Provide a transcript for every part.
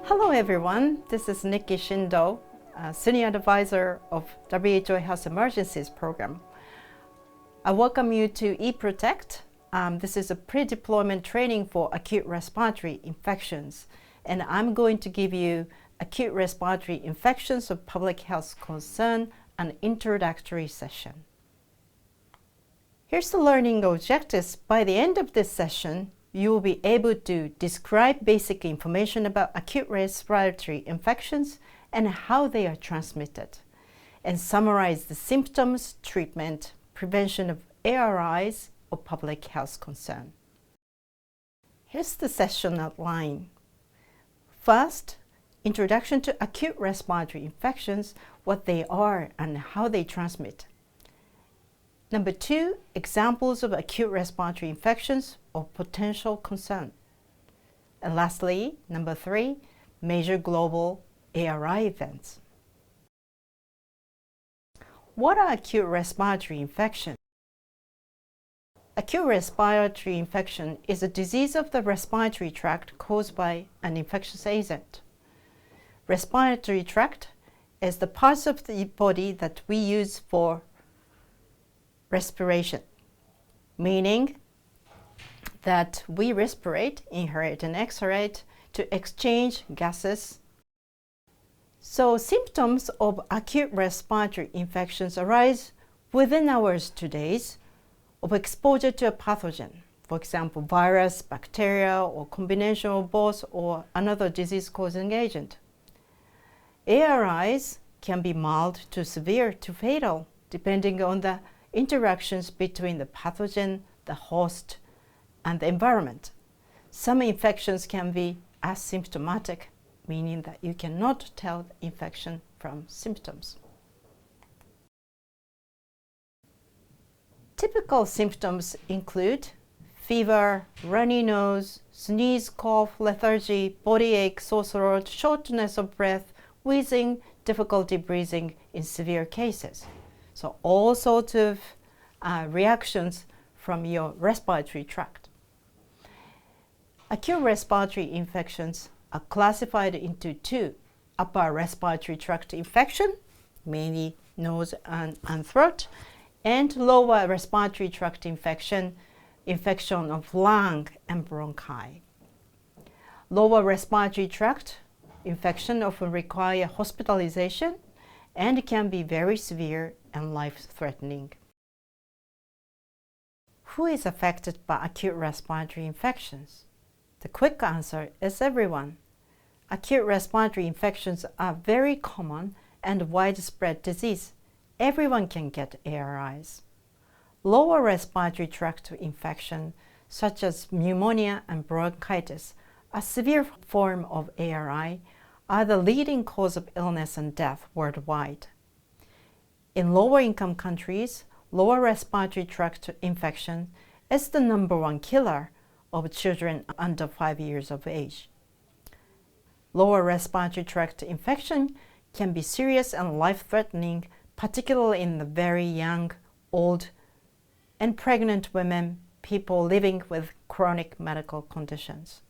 Hello everyone, this is Nikki Shindo, Senior Advisor of WHO Health Emergencies Program. I welcome you to eProtect. This is a pre-deployment training for acute respiratory infections, and I'm going to give you acute respiratory infections of public health concern, an introductory session. Here's the learning objectives. By the end of this session, you will be able to describe basic information about acute respiratory infections and how they are transmitted, and summarize the symptoms, treatment, prevention of ARIs of public health concern. Here's the session outline. First, introduction to acute respiratory infections, what they are and how they transmit. Number 2, examples of acute respiratory infections of potential concern. And lastly, number 3, major global ARI events. What are acute respiratory infections? Acute respiratory infection is a disease of the respiratory tract caused by an infectious agent. Respiratory tract is the parts of the body that we use for respiration, meaning that we respirate, inhalate, and exhalate to exchange gases. So symptoms of acute respiratory infections arise within hours to days of exposure to a pathogen, for example, virus, bacteria, or combination of both, or another disease-causing agent. ARIs can be mild to severe to fatal, depending on the interactions between the pathogen, the host, and the environment. Some infections can be asymptomatic, meaning that you cannot tell the infection from symptoms. Typical symptoms include fever, runny nose, sneeze, cough, lethargy, body ache, sore throat, shortness of breath, wheezing, difficulty breathing in severe cases. So all sorts of reactions from your respiratory tract. Acute respiratory infections are classified into 2: upper respiratory tract infection, mainly nose and throat, and lower respiratory tract infection, infection of lung and bronchi. Lower respiratory tract infection often require hospitalization and can be very severe and life-threatening. Who is affected by acute respiratory infections? The quick answer is everyone. Acute respiratory infections are very common and widespread disease. Everyone can get ARIs. Lower respiratory tract infection, such as pneumonia and bronchitis, a severe form of ARI, are the leading cause of illness and death worldwide. In lower-income countries, lower respiratory tract infection is the #1 killer of children under 5 years of age. Lower respiratory tract infection can be serious and life-threatening, particularly in the very young, old, and pregnant women, people living with chronic medical conditions.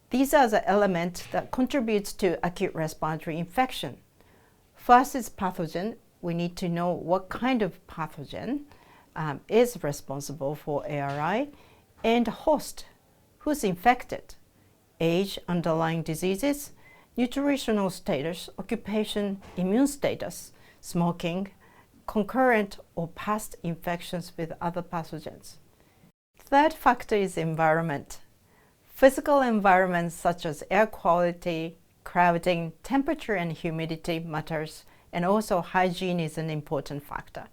These are the elements that contribute to acute respiratory infection. First is pathogen. We need to know what kind of pathogen is responsible for ARI, and host, who's infected, age, underlying diseases, nutritional status, occupation, immune status, smoking, concurrent or past infections with other pathogens. Third factor is environment. Physical environments such as air quality, crowding, temperature and humidity matters, and also hygiene is an important factor.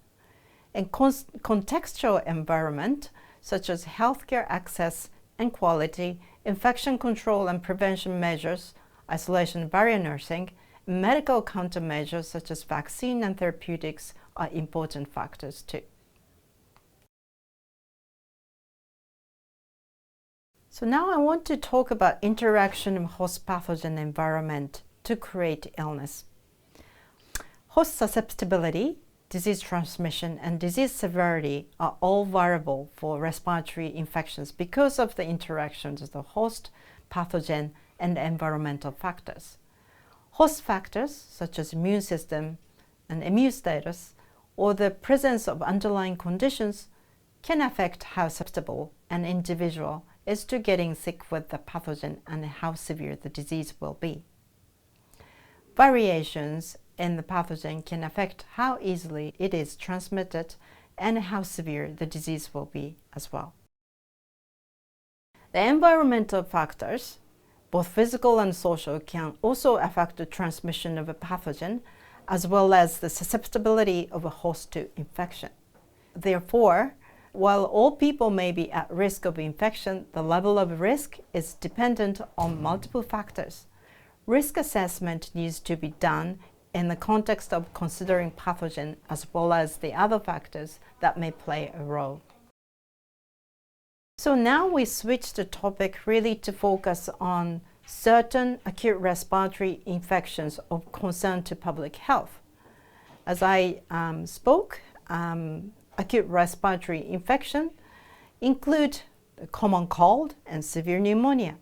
And contextual environment such as healthcare access and quality, infection control and prevention measures, isolation barrier nursing, and medical countermeasures such as vaccine and therapeutics are important factors too. So now I want to talk about interaction of host pathogen environment to create illness. Host susceptibility, disease transmission, and disease severity are all variable for respiratory infections because of the interactions of the host, pathogen, and environmental factors. Host factors, such as immune system and immune status, or the presence of underlying conditions, can affect how susceptible an individual is to getting sick with the pathogen and how severe the disease will be. Variations in the pathogen can affect how easily it is transmitted and how severe the disease will be as well. The environmental factors, both physical and social, can also affect the transmission of a pathogen, as well as the susceptibility of a host to infection. Therefore, while all people may be at risk of infection, the level of risk is dependent on multiple factors. Risk assessment needs to be done in the context of considering pathogen as well as the other factors that may play a role. So now we switch the topic really to focus on certain acute respiratory infections of concern to public health. As I spoke, acute respiratory infection include the common cold and severe pneumonia.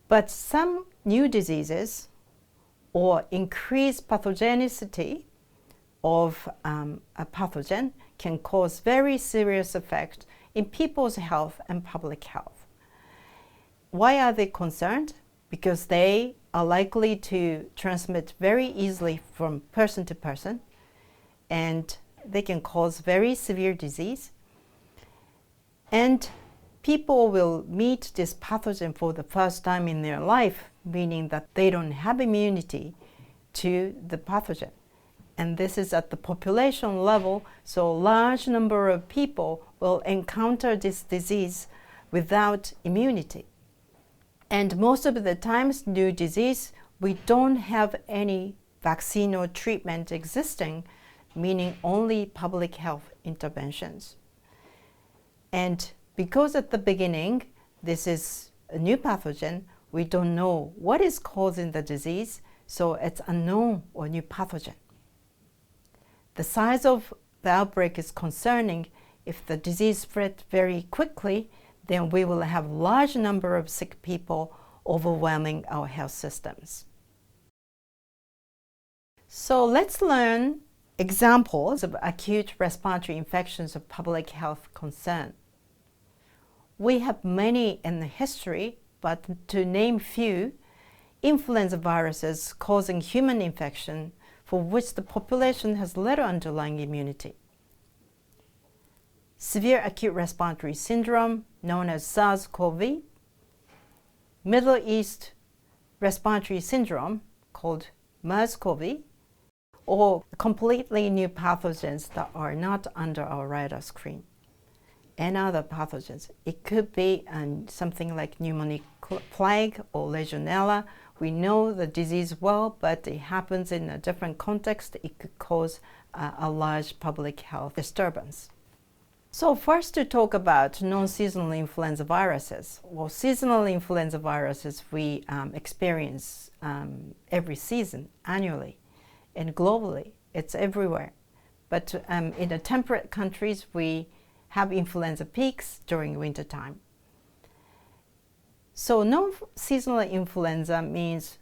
But some new diseases or increased pathogenicity of a pathogen can cause very serious effect in people's health and public health. Why are they concerned? Because they are likely to transmit very easily from person to person, and they can cause very severe disease. And people will meet this pathogen for the first time in their life, meaning that they don't have immunity to the pathogen. And this is at the population level, so a large number of people will encounter this disease without immunity. And most of the times, new disease, we don't have any vaccine or treatment existing, meaning only public health interventions. And because at the beginning, this is a new pathogen, we don't know what is causing the disease, so it's unknown or new pathogen. The size of the outbreak is concerning. If the disease spread very quickly, then we will have large number of sick people overwhelming our health systems. So let's learn examples of acute respiratory infections of public health concern. We have many in the history, but to name few, influenza viruses causing human infection for which the population has little underlying immunity. Severe acute respiratory syndrome, known as SARS-CoV, Middle East respiratory syndrome, called MERS-CoV, or completely new pathogens that are not under our radar screen, and other pathogens. It could be something like pneumonic plague or Legionella. We know the disease well, but it happens in a different context. It could cause a large public health disturbance. So first, to talk about non-seasonal influenza viruses. Well, seasonal influenza viruses we experience every season, annually, and globally. It's everywhere. But in the temperate countries, we have influenza peaks during winter time. So non-seasonal influenza means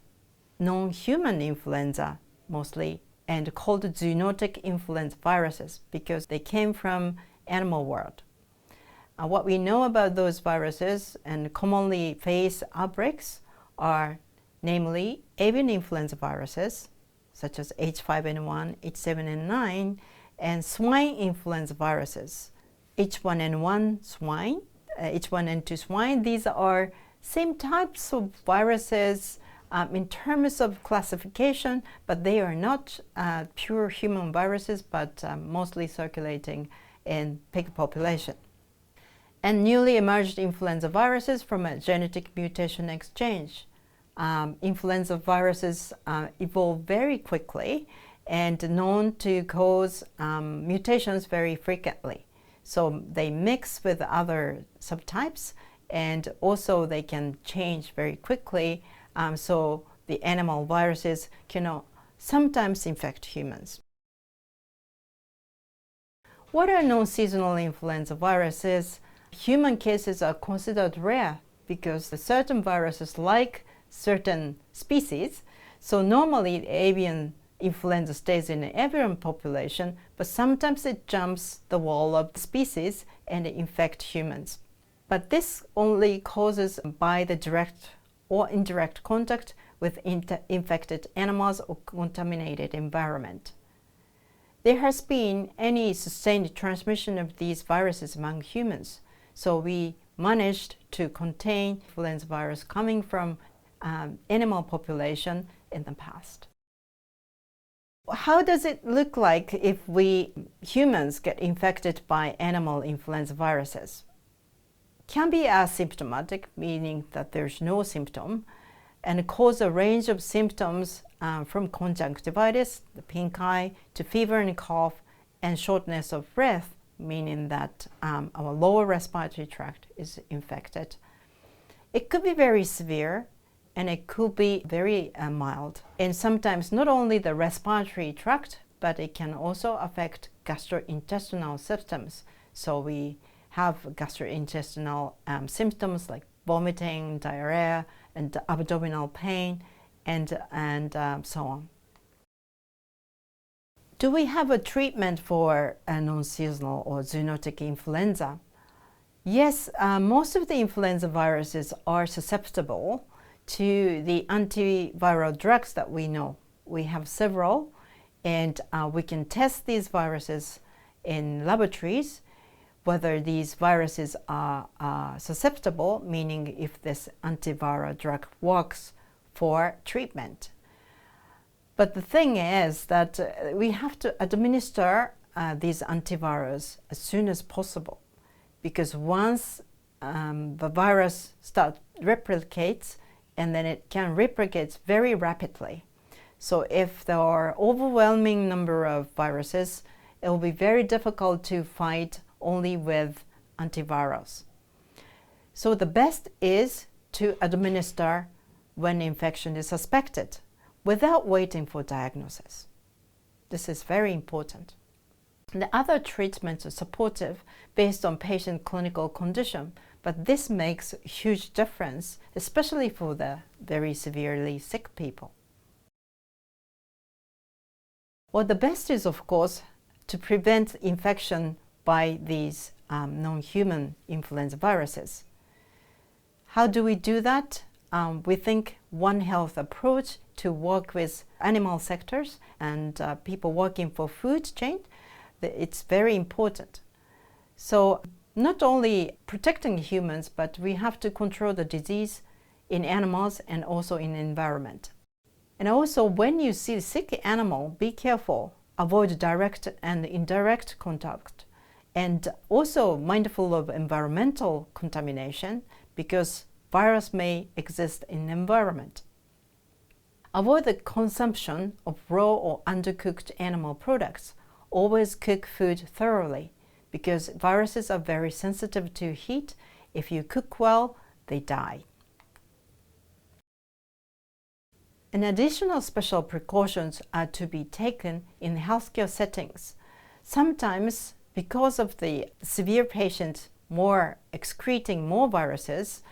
non-human influenza mostly, and called zoonotic influenza viruses because they came from animal world. What we know about those viruses and commonly face outbreaks are namely avian influenza viruses such as H5N1, H7N9, and swine influenza viruses, H1N1 swine, H1N2 swine. These are same types of viruses in terms of classification, but they are not pure human viruses, but mostly circulating in pig population. And newly emerged influenza viruses from a genetic mutation exchange. Influenza viruses evolve very quickly and known to cause mutations very frequently. So they mix with other subtypes, and also they can change very quickly, so the animal viruses can sometimes infect humans. What are non-seasonal influenza viruses? Human cases are considered rare because the certain viruses like certain species. So normally the avian influenza stays in the avian population, but sometimes it jumps the wall of the species and infects humans. But this only causes by the direct or indirect contact with infected animals or contaminated environment. There has been any sustained transmission of these viruses among humans, so we managed to contain influenza virus coming from animal population in the past. How does it look like if we humans get infected by animal influenza viruses? Can be asymptomatic, meaning that there's no symptom, and cause a range of symptoms from conjunctivitis, the pink eye, to fever and cough, and shortness of breath, meaning that our lower respiratory tract is infected. It could be very severe, and it could be very mild. And sometimes not only the respiratory tract, but it can also affect gastrointestinal systems. So we have gastrointestinal symptoms like vomiting, diarrhea, and abdominal pain, and so on. Do we have a treatment for a non-seasonal or zoonotic influenza? Yes, most of the influenza viruses are susceptible to the antiviral drugs that we know. We have several, and we can test these viruses in laboratories, whether these viruses are susceptible, meaning if this antiviral drug works for treatment. But the thing is that we have to administer these antivirals as soon as possible, because once the virus replicates, and then it can replicate very rapidly. So if there are overwhelming number of viruses, it will be very difficult to fight only with antivirals. So the best is to administer when infection is suspected, without waiting for diagnosis. This is very important. The other treatments are supportive based on patient clinical condition, but this makes a huge difference, especially for the very severely sick people. Well, the best is, of course, to prevent infection by these non-human influenza viruses. How do we do that? We think One Health approach to work with animal sectors and people working for food chain. It's very important. So not only protecting humans, but we have to control the disease in animals and also in the environment. And also, when you see a sick animal, be careful. Avoid direct and indirect contact. And also mindful of environmental contamination, because virus may exist in the environment. Avoid the consumption of raw or undercooked animal products. Always cook food thoroughly, because viruses are very sensitive to heat. If you cook well, they die. And additional special precautions are to be taken in healthcare settings. Sometimes, because of the severe patient excreting more viruses,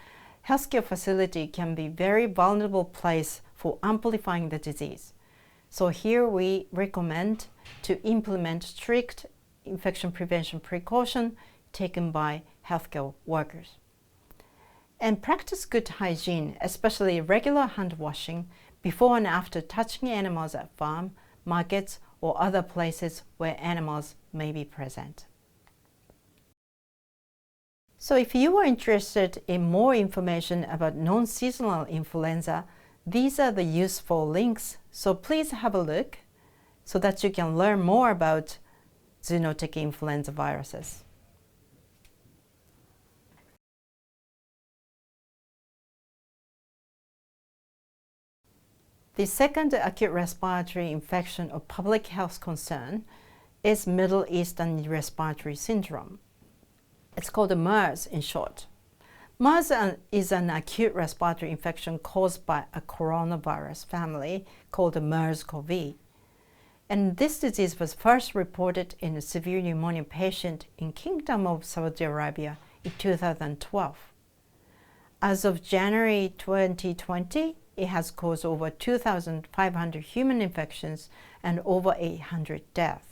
healthcare facility can be very vulnerable place for amplifying the disease. So here we recommend to implement strict infection prevention precaution taken by healthcare workers. And practice good hygiene, especially regular hand washing before and after touching animals at farm, markets, or other places where animals may be present. So if you are interested in more information about non-seasonal influenza, these are the useful links, so please have a look so that you can learn more about zoonotic influenza viruses. The second acute respiratory infection of public health concern is Middle Eastern Respiratory Syndrome. It's called MERS in short. MERS is an acute respiratory infection caused by a coronavirus family called the MERS-CoV. And this disease was first reported in a severe pneumonia patient in Kingdom of Saudi Arabia in 2012. As of January 2020, it has caused over 2,500 human infections and over 800 deaths.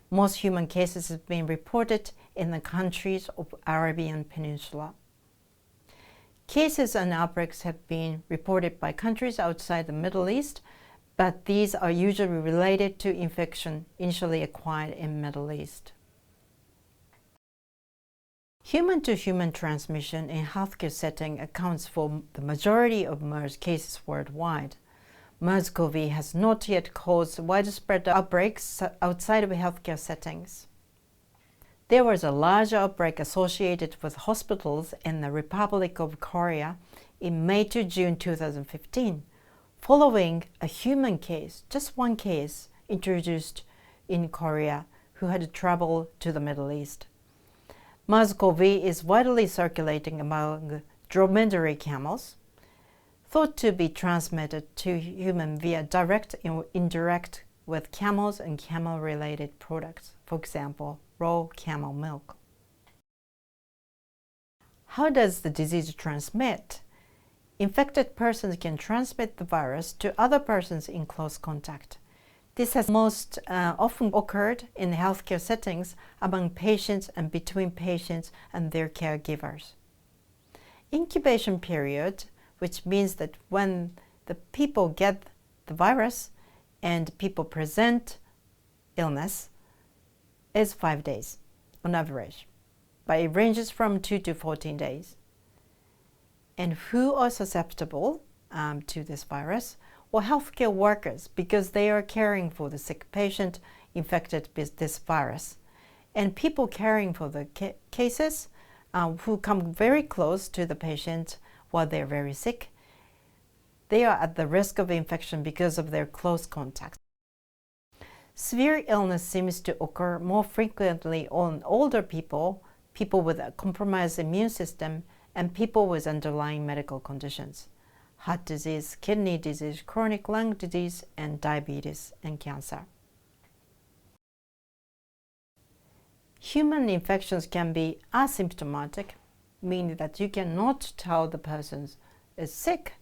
Most human cases have been reported in the countries of Arabian Peninsula. Cases and outbreaks have been reported by countries outside the Middle East, but these are usually related to infection initially acquired in Middle East. Human-to-human transmission in healthcare setting accounts for the majority of MERS cases worldwide. MERS-CoV has not yet caused widespread outbreaks outside of healthcare settings. There was a large outbreak associated with hospitals in the Republic of Korea in May to June 2015, following a human case, just one case, introduced in Korea who had traveled to the Middle East. MERS-CoV is widely circulating among dromedary camels, thought to be transmitted to humans via direct or indirect with camels and camel-related products, for example, raw camel milk. How does the disease transmit? Infected persons can transmit the virus to other persons in close contact. This has most often occurred in healthcare settings among patients and between patients and their caregivers. Incubation period, which means that when the people get the virus and people present illness, is 5 days on average, but it ranges from 2 to 14 days. And who are susceptible to this virus? Well, healthcare workers, because they are caring for the sick patient infected with this virus. And people caring for the cases who come very close to the patient while they're very sick, they are at the risk of infection because of their close contact. Severe illness seems to occur more frequently on older people, people with a compromised immune system, and people with underlying medical conditions. Heart disease, kidney disease, chronic lung disease, and diabetes and cancer. Human infections can be asymptomatic, meaning that you cannot tell the person is sick,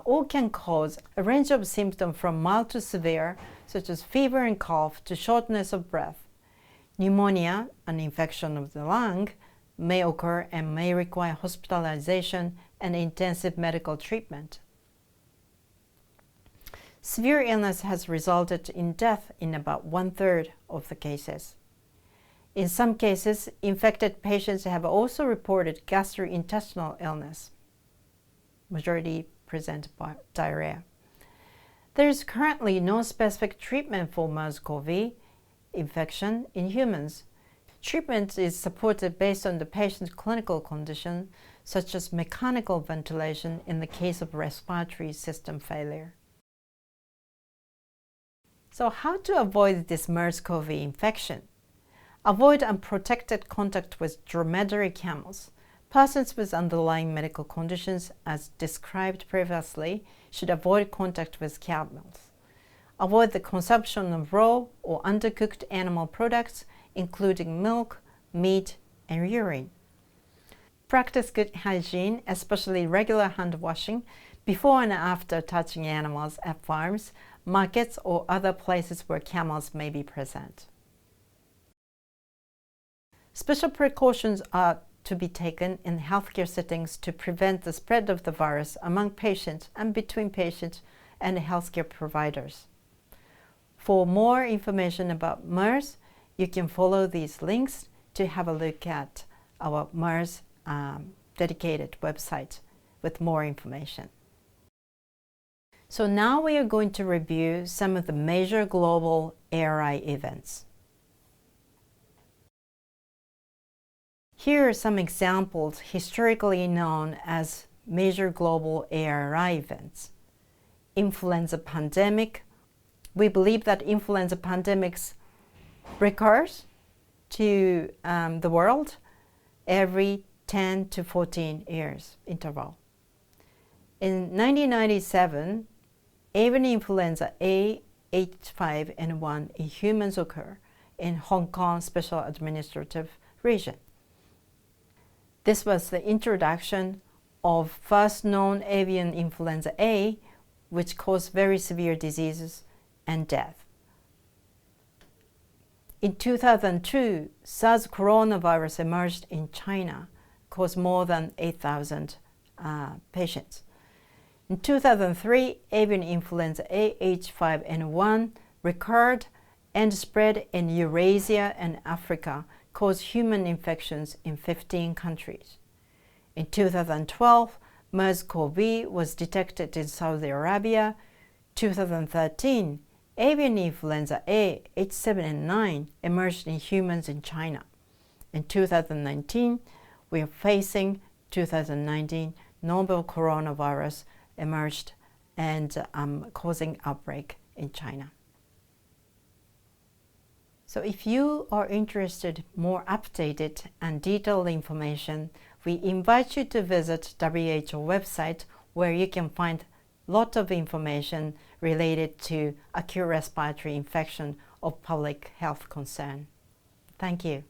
or can cause a range of symptoms from mild to severe, such as fever and cough, to shortness of breath. Pneumonia, an infection of the lung, may occur and may require hospitalization and intensive medical treatment. Severe illness has resulted in death in about 1/3 of the cases. In some cases, infected patients have also reported gastrointestinal illness. Majority present diarrhea. There is currently no specific treatment for MERS-CoV infection in humans. Treatment is supported based on the patient's clinical condition, such as mechanical ventilation in the case of respiratory system failure. So how to avoid this MERS-CoV infection? Avoid unprotected contact with dromedary camels. Persons with underlying medical conditions, as described previously, should avoid contact with camels. Avoid the consumption of raw or undercooked animal products, including milk, meat, and urine. Practice good hygiene, especially regular hand washing, before and after touching animals at farms, markets, or other places where camels may be present. Special precautions are to be taken in healthcare settings to prevent the spread of the virus among patients and between patients and healthcare providers. For more information about MERS, you can follow these links to have a look at our MERS dedicated website with more information. So now we are going to review some of the major global ARI events. Here are some examples historically known as major global ARI events. Influenza pandemic. We believe that influenza pandemics recurs to the world every 10 to 14 years interval. In 1997, avian influenza A H5N1 in humans occur in Hong Kong Special Administrative Region. This was the introduction of first known avian influenza A, which caused very severe diseases and death. In 2002, SARS coronavirus emerged in China, caused more than 8,000 patients. In 2003, avian influenza A H5N1 recurred and spread in Eurasia and Africa, caused human infections in 15 countries. In 2012, MERS-CoV was detected in Saudi Arabia. 2013, avian influenza A H7N9 emerged in humans in China. In 2019, we are facing 2019 novel coronavirus emerged and causing outbreak in China. So if you are interested in more updated and detailed information, we invite you to visit WHO website, where you can find a lot of information related to acute respiratory infection of public health concern. Thank you.